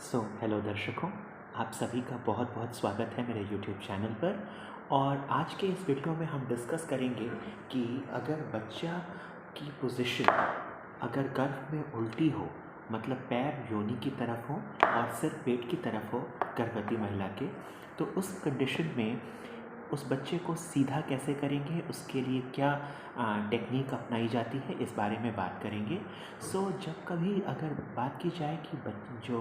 Hello दर्शकों, आप सभी का बहुत बहुत स्वागत है मेरे यूट्यूब चैनल पर। और आज के इस वीडियो में हम डिस्कस करेंगे कि अगर बच्चा की पोजीशन अगर गर्भ में उल्टी हो, मतलब पैर योनि की तरफ हो और सिर पेट की तरफ हो गर्भवती महिला के, तो उस कंडीशन में उस बच्चे को सीधा कैसे करेंगे, उसके लिए क्या टेक्निक अपनाई जाती है, इस बारे में बात करेंगे। जब कभी अगर बात की जाए कि जो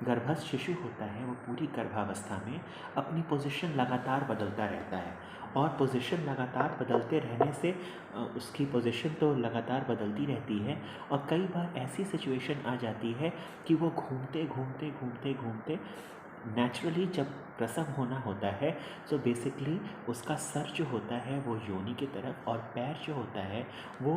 गर्भस्थ शिशु होता है वो पूरी गर्भावस्था में अपनी पोजीशन लगातार बदलता रहता है, और पोजीशन लगातार बदलते रहने से उसकी पोजीशन तो लगातार बदलती रहती है, और कई बार ऐसी सिचुएशन आ जाती है कि वो घूमते घूमते घूमते घूमते नेचुरली जब प्रसव होना होता है तो बेसिकली उसका सर जो होता है वो योनि की तरफ, और पैर जो होता है वो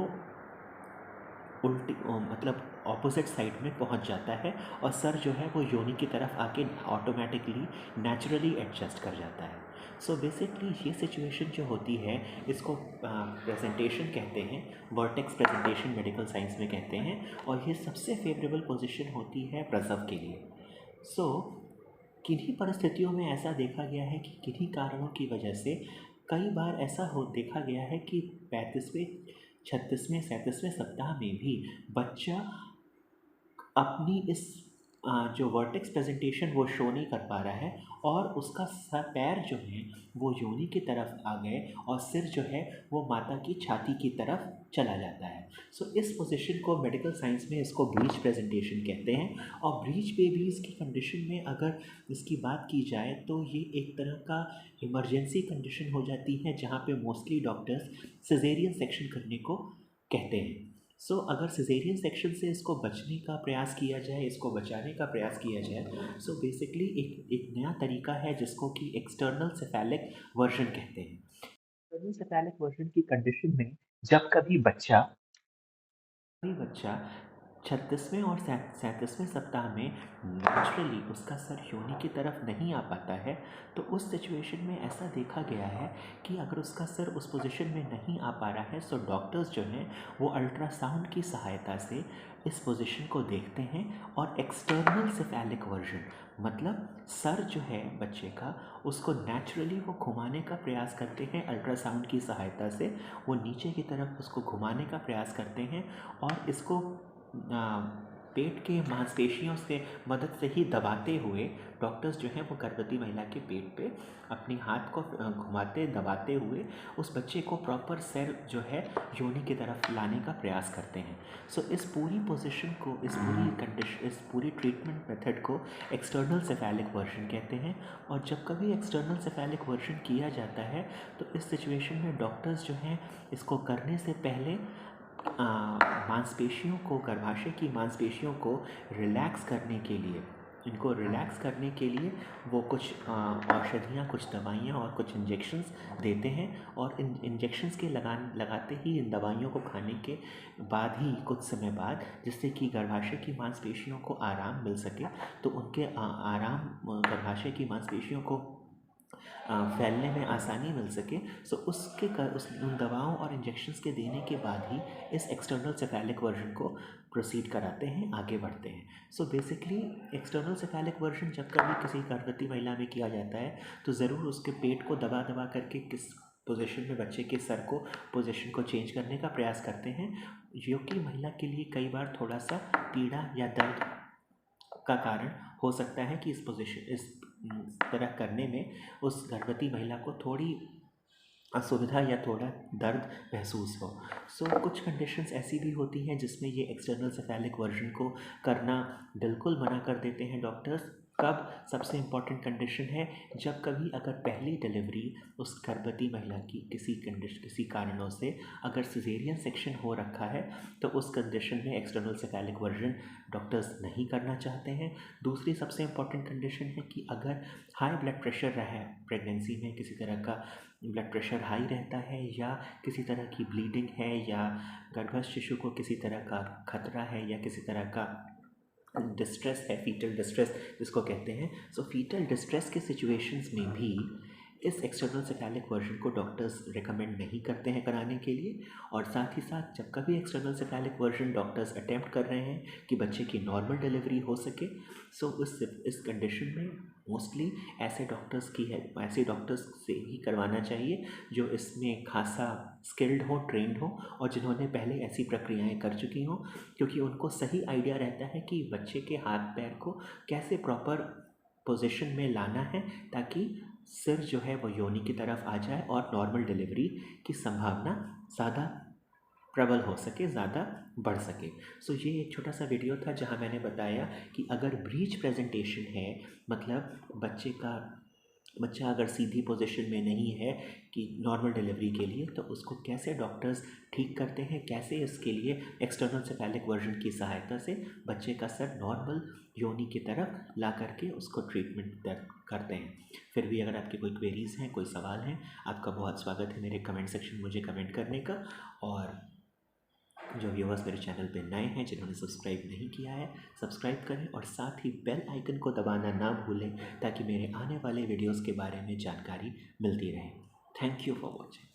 उल्टी मतलब ऑपोजिट साइड में पहुंच जाता है, और सर जो है वो योनि की तरफ आके ऑटोमेटिकली नेचुरली एडजस्ट कर जाता है। बेसिकली ये सिचुएशन जो होती है इसको प्रेजेंटेशन कहते हैं, वर्टेक्स प्रेजेंटेशन मेडिकल साइंस में कहते हैं, और ये सबसे फेवरेबल पोजीशन होती है प्रसव के लिए। किन्हीं परिस्थितियों में ऐसा देखा गया है कि किन्हीं कारणों की वजह से कई बार ऐसा देखा गया है कि 35वें 36वें 37वें सप्ताह में भी बच्चा अपनी इस जो वर्टेक्स प्रेजेंटेशन वो शो नहीं कर पा रहा है, और उसका पैर जो है वो योनि की तरफ आ गए और सिर जो है वो माता की छाती की तरफ चला जाता है। इस पोजीशन को मेडिकल साइंस में इसको ब्रीच प्रेजेंटेशन कहते हैं। और ब्रीच बेबीज़ की कंडीशन में अगर इसकी बात की जाए तो ये एक तरह का इमरजेंसी कंडीशन हो जाती है, जहाँ पे मोस्टली डॉक्टर्स सिजेरियन सेक्शन करने को कहते हैं। अगर सिजेरियन सेक्शन से इसको बचने का प्रयास किया जाए, इसको बचाने का प्रयास किया जाए, बेसिकली एक नया तरीका है जिसको कि एक्सटर्नल सेफेलिक वर्जन कहते हैं। एक्सटर्नल सेफेलिक वर्जन की कंडीशन में जब कभी बच्चा 36वें और 37वें सप्ताह में नेचुरली उसका सर योनि की तरफ नहीं आ पाता है, तो उस सिचुएशन में ऐसा देखा गया है कि अगर उसका सर उस पोजीशन में नहीं आ पा रहा है तो डॉक्टर्स जो हैं वो अल्ट्रासाउंड की सहायता से इस पोजीशन को देखते हैं, और एक्सटर्नल सेफेलिक वर्जन मतलब सर जो है बच्चे का उसको नेचुरली वो घुमाने का प्रयास करते हैं अल्ट्रासाउंड की सहायता से, वो नीचे की तरफ उसको घुमाने का प्रयास करते हैं, और इसको पेट के मांसपेशियों से मदद से ही दबाते हुए डॉक्टर्स जो हैं वो गर्भवती महिला के पेट पे अपनी हाथ को घुमाते दबाते हुए उस बच्चे को प्रॉपर सेल जो है योनि की तरफ लाने का प्रयास करते हैं। इस पूरी पोजीशन को, इस पूरी ट्रीटमेंट मेथड को एक्सटर्नल सेफेलिक वर्जन कहते हैं। और जब कभी एक्सटर्नल सेफेलिक वर्जन किया जाता है तो इस सिचुएशन में डॉक्टर्स जो हैं इसको करने से पहले मांसपेशियों को, गर्भाशय की मांसपेशियों को रिलैक्स करने के लिए, इनको रिलैक्स करने के लिए वो कुछ औषधियाँ, कुछ दवाइयाँ और कुछ इंजेक्शंस देते हैं, और इन इंजेक्शंस के लगाते ही, इन दवाइयों को खाने के बाद ही कुछ समय बाद, जिससे कि गर्भाशय की मांसपेशियों को आराम मिल सके, तो उनके गर्भाशय की मांसपेशियों को फैलने में आसानी मिल सके, उन दवाओं और इंजेक्शंस के देने के बाद ही इस एक्सटर्नल सेफेलिक वर्जन को प्रोसीड कराते हैं, आगे बढ़ते हैं। बेसिकली एक्सटर्नल सेफेलिक वर्जन जब कभी किसी गर्भवती महिला में किया जाता है तो ज़रूर उसके पेट को दबा दबा करके किस पोजीशन में बच्चे के सर को, पोजीशन को चेंज करने का प्रयास करते हैं, जो कि महिला के लिए कई बार थोड़ा सा पीड़ा या दर्द का कारण हो सकता है कि इस तरह करने में उस गर्भवती महिला को थोड़ी असुविधा या थोड़ा दर्द महसूस हो। कुछ कंडीशंस ऐसी भी होती हैं जिसमें ये एक्सटर्नल सेफेलिक वर्जन को करना बिल्कुल मना कर देते हैं डॉक्टर्स। कब? सबसे इम्पॉर्टेंट कंडीशन है जब कभी अगर पहली डिलीवरी उस गर्भवती महिला की किसी कारणों से अगर सिजेरियन सेक्शन हो रखा है, तो उस कंडीशन में एक्सटर्नल सेफेलिक वर्जन डॉक्टर्स नहीं करना चाहते हैं। दूसरी सबसे इम्पॉर्टेंट कंडीशन है कि अगर हाई ब्लड प्रेशर रहा है प्रेगनेंसी में, किसी तरह का ब्लड प्रेशर हाई रहता है, या किसी तरह की ब्लीडिंग है, या गर्भस्थ शिशु को किसी तरह का खतरा है, या किसी तरह का डिस्ट्रेस है, फीटल डिस्ट्रेस जिसको कहते हैं। फीटल डिस्ट्रेस के सिचुएशंस में भी इस एक्सटर्नल सेफेलिक वर्जन को डॉक्टर्स रिकमेंड नहीं करते हैं कराने के लिए। और साथ ही साथ जब कभी external cephalic version doctors attempt कर रहे हैं कि बच्चे की नॉर्मल डिलीवरी हो सके, सो इस कंडीशन में मोस्टली ऐसे डॉक्टर्स से ही करवाना चाहिए जो इसमें खासा स्किल्ड हो, ट्रेंड हो और जिन्होंने पहले ऐसी प्रक्रियाएं कर चुकी हों, क्योंकि उनको सही आइडिया रहता है कि बच्चे के हाथ पैर को कैसे प्रॉपर पोजीशन में लाना है ताकि सिर जो है वो योनि की तरफ आ जाए और नॉर्मल डिलीवरी की संभावना ज़्यादा प्रबल हो सके, ज़्यादा बढ़ सके। सो ये एक छोटा सा वीडियो था जहाँ मैंने बताया कि अगर ब्रीच प्रेजेंटेशन है, मतलब बच्चा अगर सीधी पोजीशन में नहीं है कि नॉर्मल डिलीवरी के लिए, तो उसको कैसे डॉक्टर्स ठीक करते हैं, कैसे इसके लिए एक्सटर्नल सेफेलिक वर्जन की सहायता से बच्चे का सर नॉर्मल योनि की तरफ ला करके उसको ट्रीटमेंट करते हैं। फिर भी अगर आपके कोई क्वेरीज़ हैं, कोई सवाल हैं, आपका बहुत स्वागत है मेरे कमेंट सेक्शन मुझे कमेंट करने का। और जो व्यूवर्स मेरे चैनल पे नए हैं, जिन्होंने सब्सक्राइब नहीं किया है, सब्सक्राइब करें और साथ ही बेल आइकन को दबाना ना भूलें ताकि मेरे आने वाले वीडियोस के बारे में जानकारी मिलती रहे। Thank you for watching.